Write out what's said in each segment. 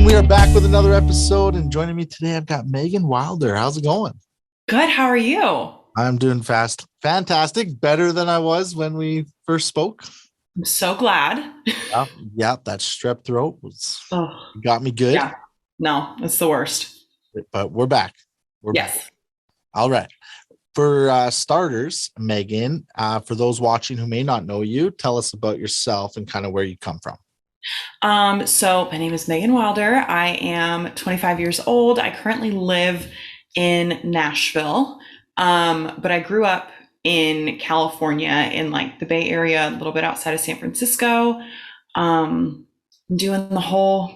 We are back with another episode, and joining me today, I've got Megan Wilder. How's it going? Good. How are you? I'm doing fantastic, better than I was when we first spoke. I'm so glad. Yeah, yeah, that strep throat was Oh, got me good, yeah. No, it's the worst. but we're back. We're back. Yes. All right. For starters, Megan, for those watching who may not know you, tell us about yourself and kind of where you come from. So my name is Megan Wilder. I am 25 years old. I currently live in Nashville. But I grew up in California in like the Bay Area, a little bit outside of San Francisco. Doing the whole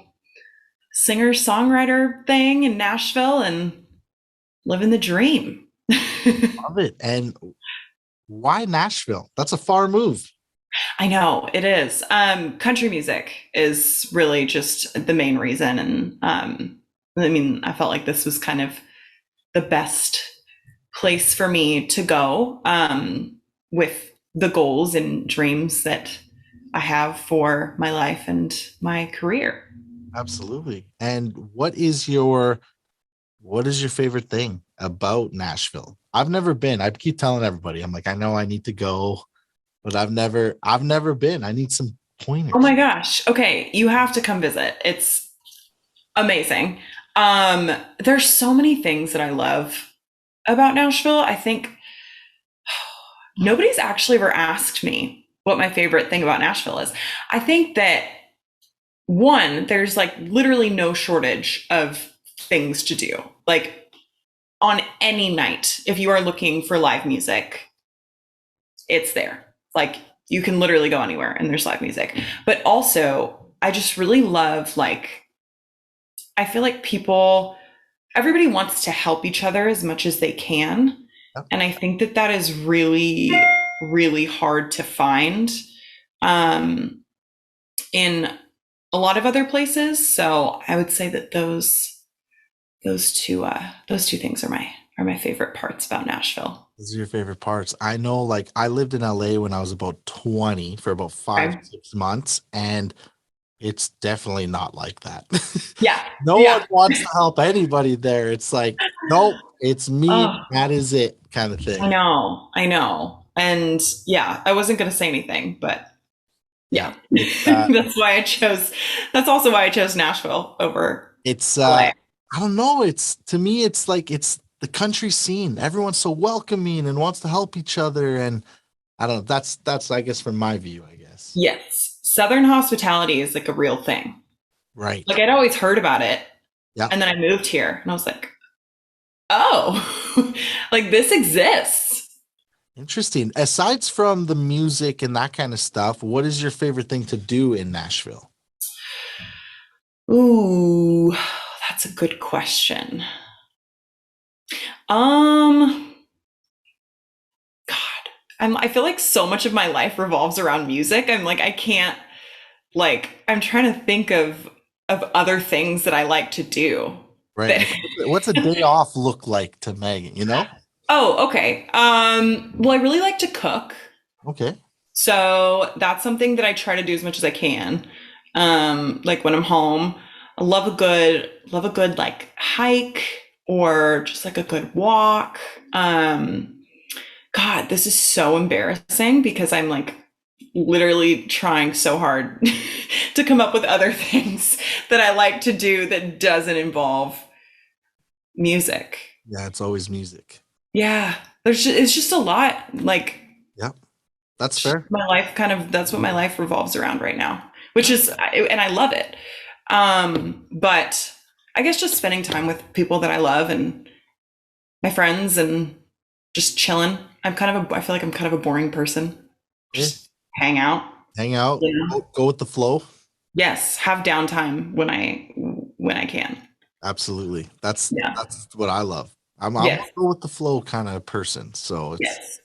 singer-songwriter thing in Nashville and living the dream. Love it. And why Nashville? That's a far move. I know it is. Country music is really just the main reason. And I mean, I felt like this was kind of the best place for me to go with the goals and dreams that I have for my life and my career. Absolutely. And what is your favorite thing about Nashville? I've never been. I keep telling everybody, I'm like, I know I need to go, but I've never been. I need some pointers. Oh my gosh. Okay, you have to come visit. It's amazing. There's so many things that I love about Nashville. I think nobody's actually ever asked me what my favorite thing about Nashville is. I think that one, there's like literally no shortage of things to do. Like on any night, if you are looking for live music, it's there. Like you can literally go anywhere and there's live music. But also, I just really love like I feel like everybody wants to help each other as much as they can. Yep. And I think that that is really, really hard to find in a lot of other places. So I would say that those two things are my favorite parts about Nashville. Those are your favorite parts. I know, like, I lived in LA when I was about 20 for about five, Okay. 6 months, and it's definitely not like that. Yeah. No one Yeah. wants to help anybody there. It's like, nope, it's me. Oh, That is it, kind of I thing. know. I know. And yeah, I wasn't going to say anything, but Yeah. yeah. It's That's also why I chose Nashville over it's LA. I don't know. It's to me, it's like it's the country scene. Everyone's so welcoming and wants to help each other. And I don't know. That's I guess from my view, I guess. Yes. Southern hospitality is like a real thing. Right. Like I'd always heard about it. Yeah. And then I moved here and I was like, oh, like this exists. Interesting. Aside from the music and that kind of stuff, what is your favorite thing to do in Nashville? Ooh, that's a good question. Um, God, I feel like so much of my life revolves around music. I'm like, I can't, like, I'm trying to think of other things that I like to do. Right. That, Like, what's a day off look like to Megan? You know? oh, okay. Well, I really like to cook. Okay. So that's something that I try to do as much as I can. Like when I'm home, I love a good like hike or just like a good walk. God, this is so embarrassing because I'm like literally trying so hard to come up with other things that I like to do that doesn't involve music. Yeah, it's always music. Yeah, it's just a lot. Like Yep. That's fair. my life that's what my life revolves around right now, which is and I love it. But I guess just spending time with people that I love and my friends and just chilling. I feel like I'm kind of a boring person. Yeah. Just hang out, Hang out, you know. go with the flow. Yes, have downtime when I can. Absolutely. That's Yeah. that's what I love. I'm a Yes. go with the flow kind of person. Yes.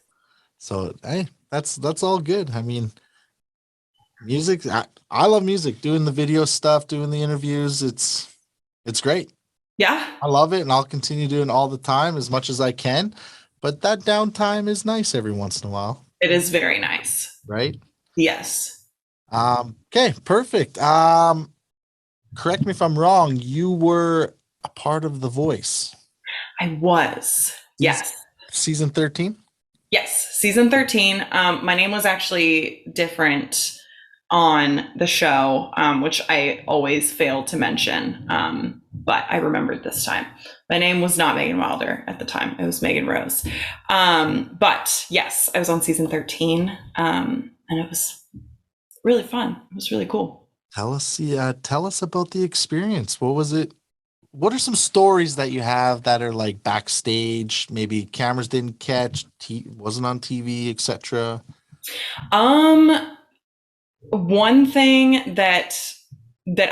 So hey, that's all good. I mean, music, I love music, doing the video stuff, doing the interviews. It's great. Yeah. I love it and I'll continue doing it all the time as much as I can. But that downtime is nice every once in a while, It is very nice. right? Yes. Okay, perfect. correct me if I'm wrong, you were a part of The Voice. I was. Season, Yes. season 13? Yes, season 13. My name was actually different on the show, which I always fail to mention, but I remembered this time. My name was not Megan Wilder at the time. It was Megan Rose. But yes, I was on season 13, and it was really fun. It was really cool. Tell us about the experience. What was it? What are some stories that you have that are like backstage, maybe cameras didn't catch, wasn't on TV, etc.? Um, One thing that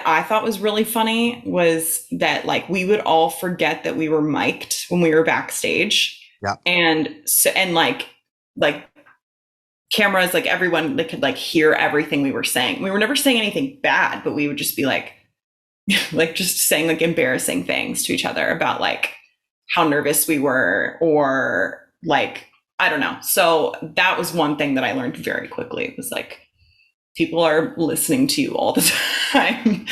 I thought was really funny was that like we would all forget that we were mic'd when we were backstage. Yeah. And cameras, like everyone that could like hear everything we were saying. We were never saying anything bad, but we would just be like like just saying like embarrassing things to each other about like how nervous we were or like I don't know. So that was one thing that I learned very quickly. It was like people are listening to you all the time.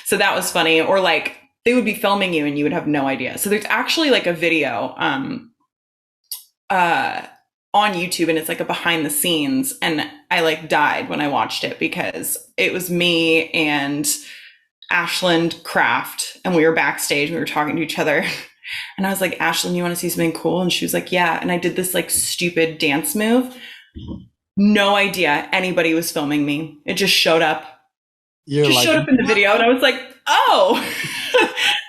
So that was funny. Or like they would be filming you and you would have no idea. So there's actually like a video on YouTube, and it's like a behind the scenes. And I like died when I watched it because it was me and Ashland Kraft, and we were backstage and we were talking to each other. And I was like, Ashland, you want to see something cool? And she was like, yeah. And I did this like stupid dance move. No idea anybody was filming me. It just showed up. You're just like, showed up in the video, and I was like, oh,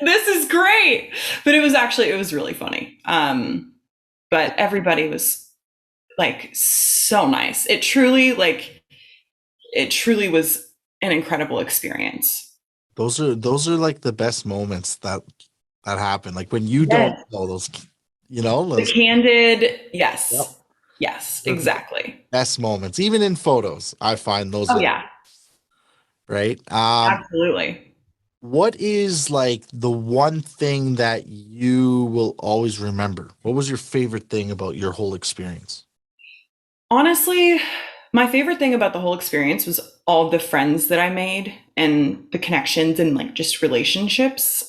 this is great. But it was really funny. But everybody was like so nice. It truly was an incredible experience. those are like the best moments that happen. Like when you don't Yes. know those, The those candid, yep, yes. Yes, those are the exactly. best moments. Even in photos, I find those Oh are yeah, right. absolutely. What is like the one thing that you will always remember? What was your favorite thing about your whole experience? Honestly, my favorite thing about the whole experience was all the friends that I made and the connections and like just relationships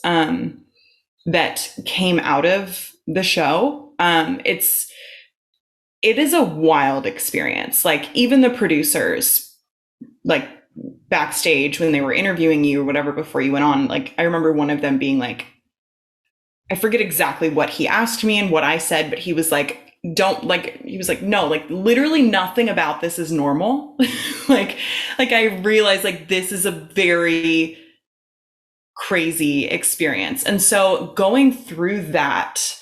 that came out of the show. It is a wild experience. Like even the producers, like backstage when they were interviewing you or whatever before you went on, like I remember one of them being like, I forget exactly what he asked me and what I said, but he was like, don't like, he was like, no, like literally nothing about this is normal. like, like I realized like this is a very crazy experience. And so going through that,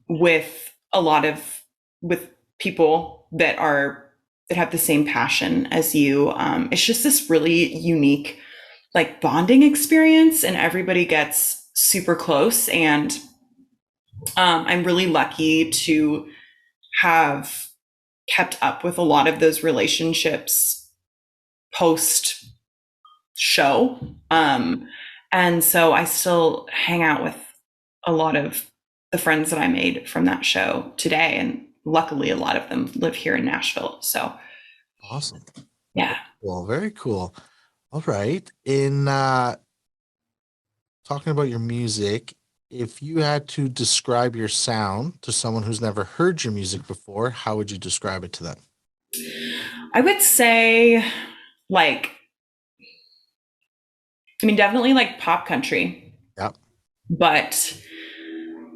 with a lot of, with people that have the same passion as you, it's just this really unique like bonding experience, and everybody gets super close. And I'm really lucky to have kept up with a lot of those relationships post show. And so I still hang out with a lot of the friends that I made from that show today. And luckily, a lot of them live here in Nashville. So, Awesome. yeah. Well, very cool. All right. In talking about your music, if you had to describe your sound to someone who's never heard your music before, how would you describe it to them? I would say, like, I mean, definitely like pop country, Yep. but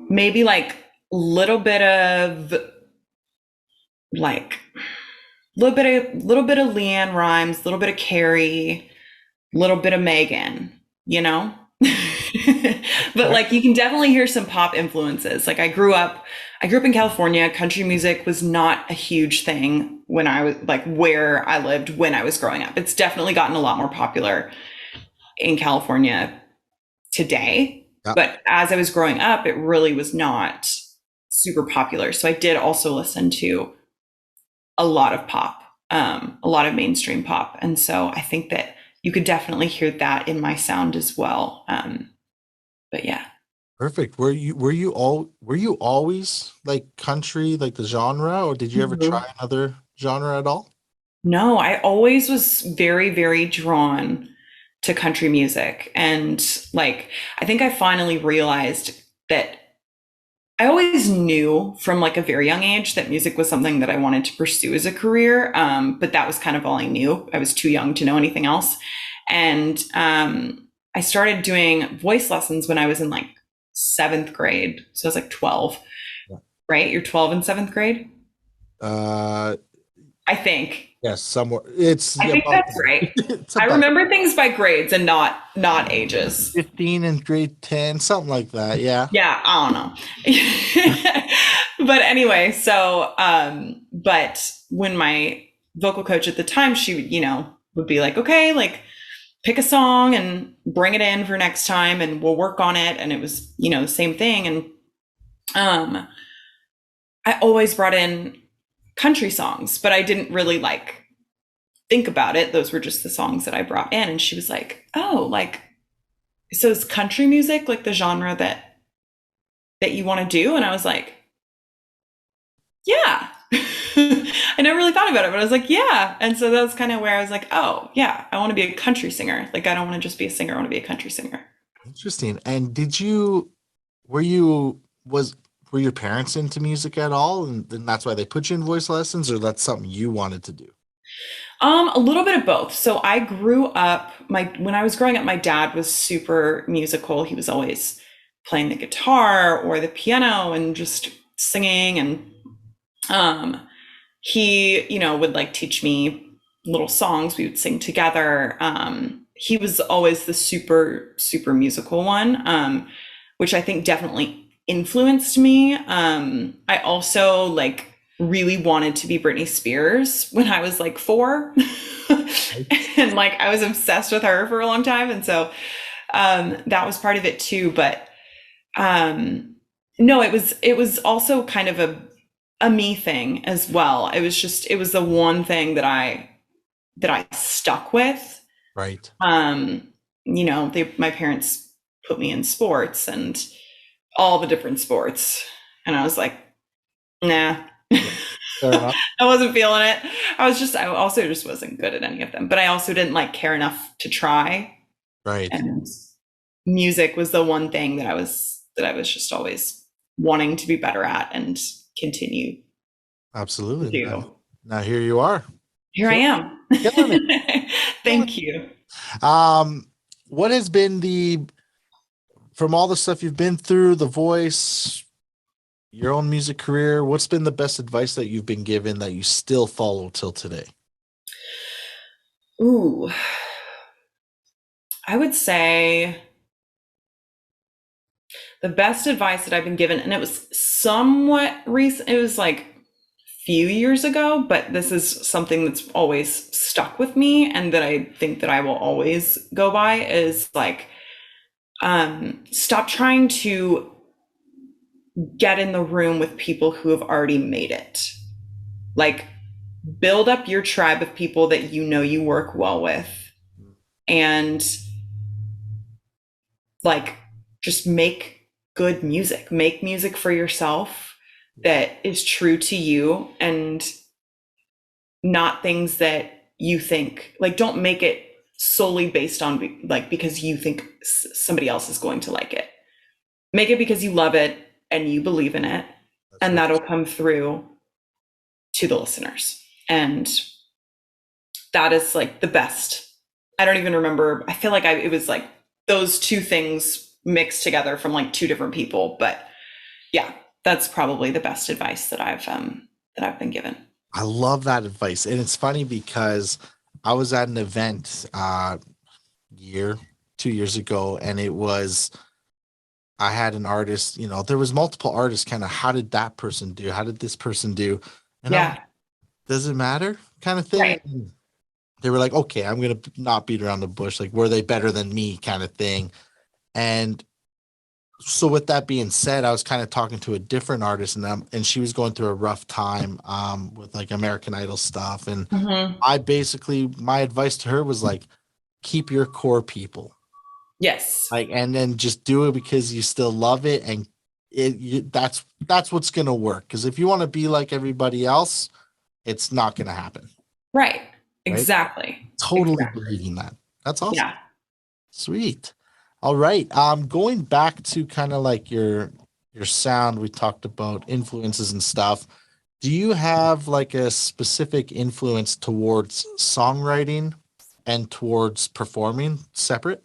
maybe like little bit of like little bit of Leanne Rhymes, little bit of Carrie, little bit of Megan, you know? But Okay. like you can definitely hear some pop influences. Like I grew up in California. Country music was not a huge thing when I was like where I lived when I was growing up. It's definitely gotten a lot more popular in California today. Yep. But as I was growing up, it really was not super popular. So I did also listen to a lot of pop, a lot of mainstream pop. And so I think that you could definitely hear that in my sound as well. But yeah. Perfect. Were you always like country, like the genre, or did you ever Mhm. try another genre at all? No, I always was very, very drawn to country music. And like, I think I finally realized that I always knew from like a very young age that music was something that I wanted to pursue as a career. But that was kind of all I knew. I was too young to know anything else. And I started doing voice lessons when I was in like seventh grade. So I was like 12, right? You're 12 in seventh grade? Uh, I think. yes, somewhere. It's I think about that's right. it's I about remember things by grades and not ages. 15 and grade 10, something like that. Yeah. Yeah, I don't know. But anyway, so but when my vocal coach at the time, she would, would be like, okay, like pick a song and bring it in for next time and we'll work on it. And it was, the same thing. And um I always brought in country songs, but I didn't really like think about it. Those were just the songs that I brought in. And she was like, oh, like, so is country music like the genre that you want to do? And I was like, yeah. I never really thought about it, but I was like, yeah. And so that was kind of where I was like, oh, yeah, I want to be a country singer. Like, I don't want to just be a singer. I want to be a country singer. Interesting. And were was were your parents into music at all? And then that's why they put you in voice lessons, or that's something you wanted to do? A little bit of both. So I grew up, when I was growing up, my dad was super musical. He was always playing the guitar or the piano and just singing. And he, would like teach me little songs. We would sing together. He was always the super, super musical one, which I think definitely influenced me. I also like really wanted to be Britney Spears when I was like 4. And like I was obsessed with her for a long time. And so that was part of it too. But no, it was also kind of a me thing as well. It was the one thing that I stuck with. Right. My parents put me in sports and all the different sports. And I was like, nah. Fair enough. I wasn't feeling it. I also just wasn't good at any of them, but I also didn't like care enough to try. Right. And music was the one thing that I was just always wanting to be better at and continue Absolutely. to do. Now here you are. Here I am. Killing it. Thank you. What has been from all the stuff you've been through, the voice, your own music career, what's been the best advice that you've been given that you still follow till today? Ooh, I would say the best advice that I've been given, and it was somewhat recent, it was like a few years ago, but this is something that's always stuck with me and that I think that I will always go by, is like, stop trying to get in the room with people who have already made it. Like, build up your tribe of people that you work well with, and like just make good music. Make music for yourself that is true to you and not things that you think, like, don't make it solely based on like because you think somebody else is going to like it. Make it because you love it and you believe in it, and that'll come through to the listeners. And that is like the best. I don't even remember. I feel like it was like those two things mixed together from like two different people. But yeah, that's probably the best advice that I've been given. I love that advice. And it's funny because I was at an event 2 years ago, and I had an artist, there was multiple artists, kind of, how did that person do? How did this person do? And Yeah. Does it matter kind of thing? Right. They were like, okay, I'm going to not beat around the bush. Like, were they better than me kind of thing? And so with that being said, I was kind of talking to a different artist, and she was going through a rough time with like American Idol stuff. And my advice to her was like, keep your core people. Yes. Like, and then just do it because you still love it. And that's what's going to work. Because if you want to be like everybody else, it's not going to happen. Right. Exactly. Totally Exactly. believing that. That's awesome. Yeah. Sweet. All right. Going back to kind of like your sound, we talked about influences and stuff. Do you have like a specific influence towards songwriting and towards performing separate?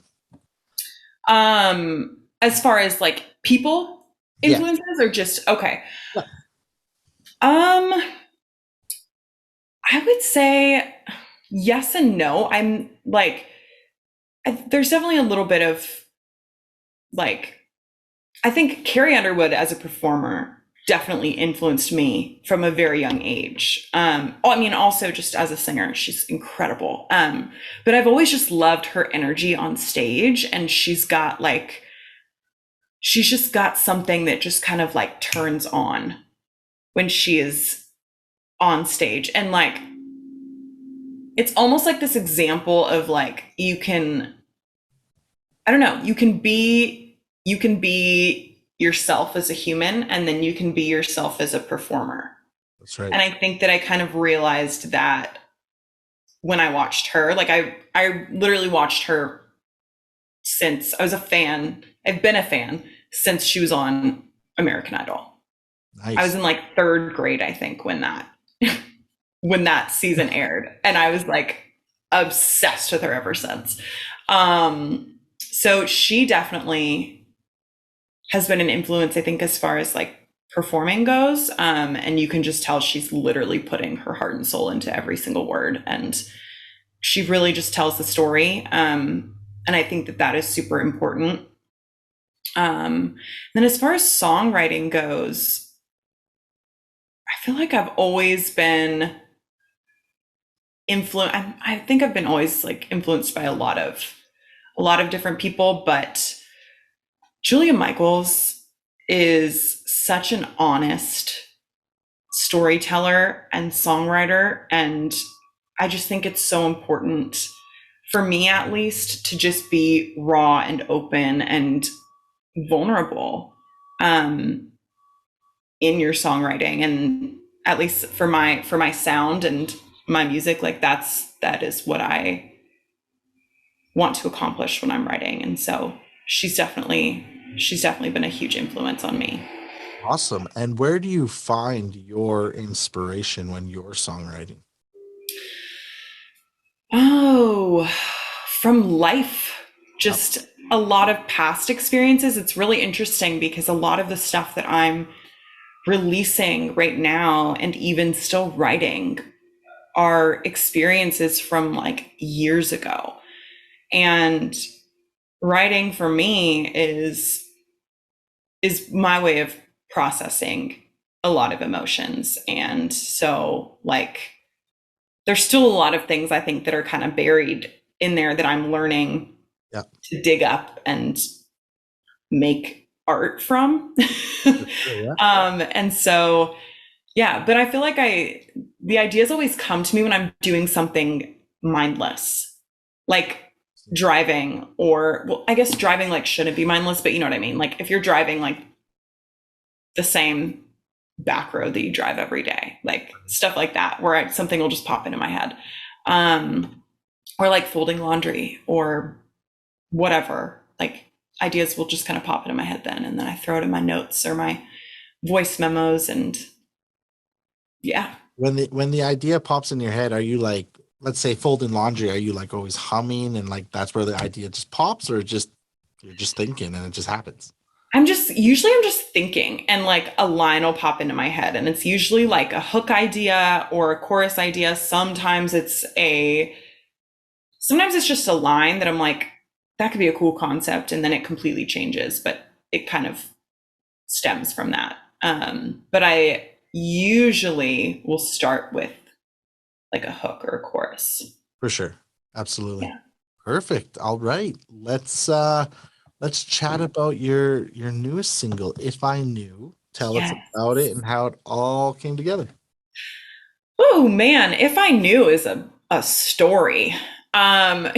As far as like people Yeah. influences or just okay. Yeah. Um, I would say yes and no. I'm like, there's definitely a little bit of like, I think Carrie Underwood as a performer definitely influenced me from a very young age. I mean, also just as a singer, she's incredible. But I've always just loved her energy on stage, and she's just got something that just kind of like turns on when she is on stage, and like it's almost like this example of like you can, I don't know, you can be yourself as a human, and then you can be yourself as a performer. That's right. And I think that I kind of realized that when I watched her. Like I literally watched her since I was a fan. I've been a fan since she was on American Idol. I was Nice. in like third grade, I think, when that when that season aired, and I was like obsessed with her ever since. So she definitely has been an influence, I think, as far as like performing goes. And you can just tell she's literally putting her heart and soul into every single word, and she really just tells the story. And I think that that is super important. Then as far as songwriting goes, I feel like I've always been influenced. I think I've been always like influenced by a lot of different people, but Julia Michaels is such an honest storyteller and songwriter, and I just think it's so important for me, at least, to just be raw and open and vulnerable um, in your songwriting, and at least for my sound and my music, like that is what I want to accomplish when I'm writing. And so she's definitely been a huge influence on me. Awesome. And where do you find your inspiration when you're songwriting? Oh, from life, Yep. just a lot of past experiences. It's really interesting because a lot of the stuff that I'm releasing right now and even still writing are experiences from like years ago. And writing for me is my way of processing a lot of emotions. And so like there's still a lot of things I think that are kind of buried in there that I'm learning Yeah. to dig up and make art from. For sure. Yeah. And so, yeah, but I feel like the ideas always come to me when I'm doing something mindless, like driving, or, well, I guess driving like shouldn't be mindless, but you know what I mean? Like if you're driving like the same back road that you drive every day, like stuff like that, where something will just pop into my head. Um, or like folding laundry or whatever, like ideas will just kind of pop into my head then, and then I throw it in my notes or my voice memos, and yeah. When the idea pops in your head, are you like, let's say folding laundry, are you like always humming and like that's where the idea just pops, or just you're just thinking and it just happens? I'm just thinking, and like a line will pop into my head, and it's usually like a hook idea or a chorus idea. Sometimes it's just a line that I'm like, that could be a cool concept, and then it completely changes, but it kind of stems from that. But I usually will start with like a hook or a chorus. For sure. Absolutely. Yeah. Perfect. All right. Let's chat about your newest single, If I Knew. Tell us Yes. about it and how it all came together. Oh man, if I knew is a story. Um,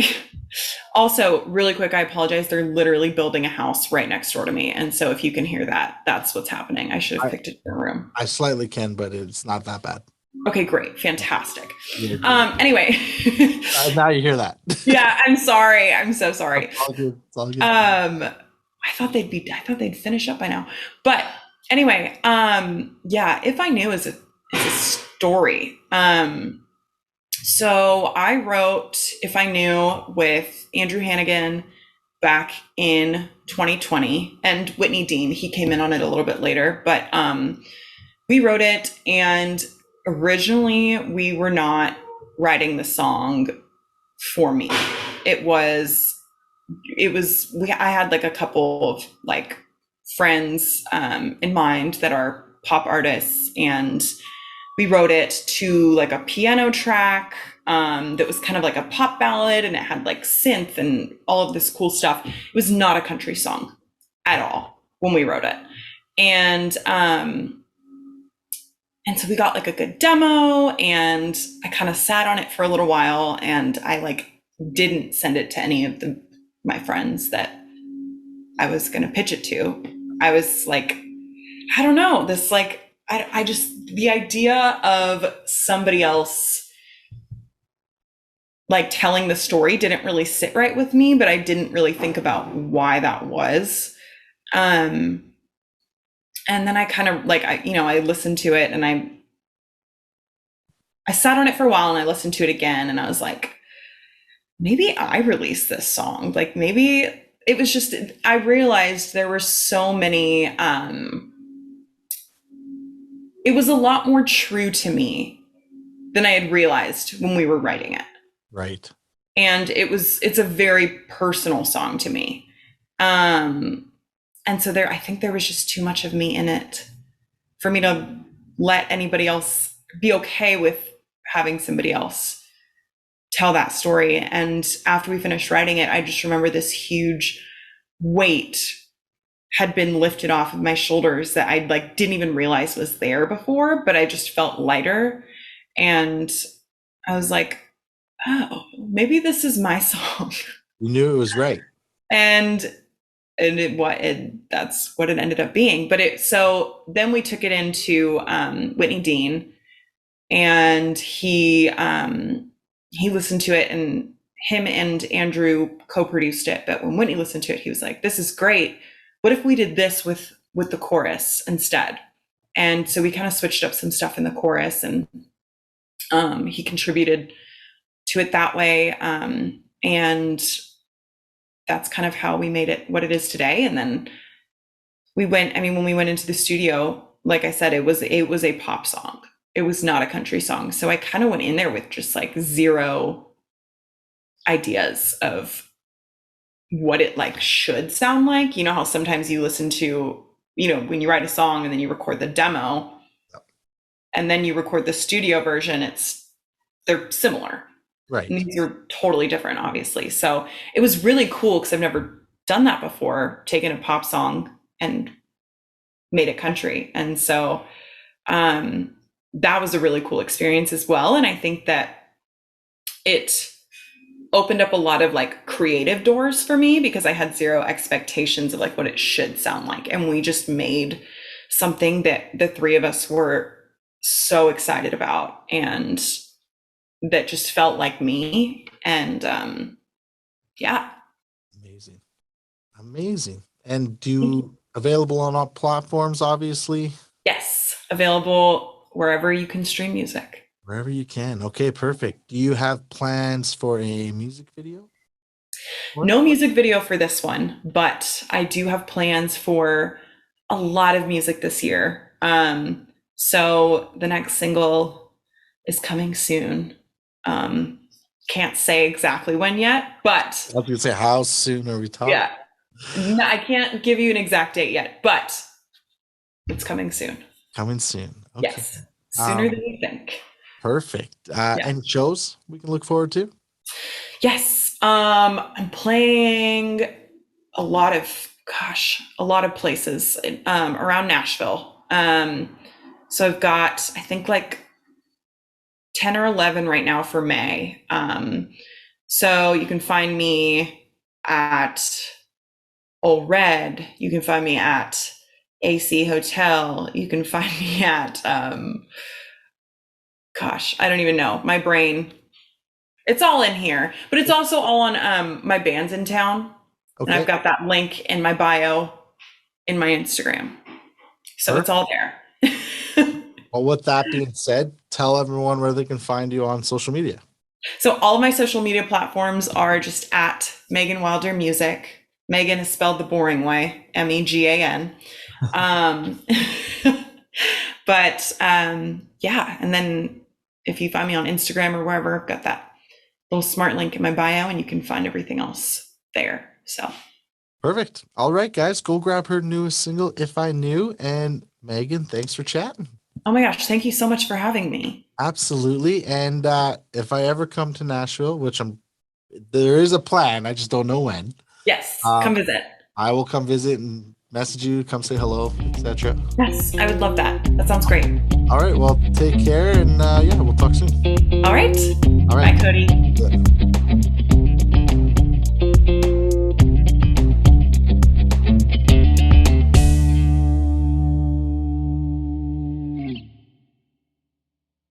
Also, really quick, I apologize. They're literally building a house right next door to me. And so if you can hear that, that's what's happening. I should have I picked a different room. I slightly can, but it's not that bad. Okay, great. Fantastic. You're good. Anyway. Now you hear that. Yeah, I'm sorry. I'm so sorry. It's all good. It's all good. I thought they'd finish up by now. But anyway, yeah, If I Knew is a story. So I wrote If I Knew with Andrew Hannigan back in 2020, and Whitney Dean, he came in on it a little bit later, but we wrote it, and originally we were not writing the song for me. It was I had like a couple of like friends in mind that are pop artists, and we wrote it to like a piano track that was kind of like a pop ballad, and it had like synth and all of this cool stuff. It was not a country song at all when we wrote it. And so we got like a good demo, and I kind of sat on it for a little while, and I like didn't send it to any of my friends that I was going to pitch it to. I was like, I don't know, this like, I just, the idea of somebody else like telling the story didn't really sit right with me, but I didn't really think about why that was. And then I kind of like, I listened to it, and I sat on it for a while, and I listened to it again, and I was like, maybe I released this song. Like maybe it was just, I realized there were so many, it was a lot more true to me than I had realized when we were writing it. Right. And it's a very personal song to me. And so I think there was just too much of me in it for me to let anybody else be okay with having somebody else tell that story. And after we finished writing it, I just remember this huge weight had been lifted off of my shoulders that I like didn't even realize was there before, but I just felt lighter. And I was like, oh, maybe this is my song. You knew it was right. And that's what it ended up being. But so then we took it into Whitney Dean, and he listened to it, and him and Andrew co-produced it. But when Whitney listened to it, he was like, this is great. What if we did this with the chorus instead? And so we kind of switched up some stuff in the chorus, and he contributed to it that way. And that's kind of how we made it what it is today. And then when we went into the studio, like I said, it was a pop song. It was not a country song. So I kind of went in there with just like zero ideas of what it like should sound like. You know how sometimes you listen to, when you write a song and then you record the demo, and then you record the studio version, they're similar. Right. And these are totally different, obviously. So it was really cool because I've never done that before, taken a pop song and made it country. And so that was a really cool experience as well. And I think that it opened up a lot of like creative doors for me, because I had zero expectations of like what it should sound like. And we just made something that the three of us were so excited about, and that just felt like me. And yeah. Amazing. And available on all platforms, obviously? Yes, available wherever you can stream music. Wherever you can. Okay, perfect. Do you have plans for a music video? No music video for this one, but I do have plans for a lot of music this year. So the next single is coming soon. Can't say exactly when yet, but I was gonna say, how soon are we talking? yeah, no, I can't give you an exact date yet, but it's coming soon. Coming soon. Okay. Yes, sooner than you think. Perfect. Any shows we can look forward to? Yes, I'm playing a lot of places around Nashville. So I've got, I think, like 10 or 11 right now for May. So you can find me at Old Red. You can find me at AC Hotel. You can find me at gosh, I don't even know. My brain, it's all in here, but it's also all on my band's in town. Okay. And I've got that link in my bio in my Instagram. So it's all there. Well, with that being said, tell everyone where they can find you on social media. So all of my social media platforms are just at Megan Wilder Music. Megan is spelled the boring way, Megan. But yeah, and then if you find me on Instagram or wherever, I've got that little smart link in my bio, and you can find everything else there. So Perfect. All right, guys, go grab her newest single, If I Knew. And Megan, thanks for chatting. oh my gosh, thank you so much for having me. Absolutely. And if I ever come to Nashville, which there is a plan, I just don't know when. Yes, come visit. I will come visit and message you, come say hello, etc. Yes, I would love that. That sounds great. All right, well, take care, and yeah, we'll talk soon. All right. All right. Bye, Cody. Yeah.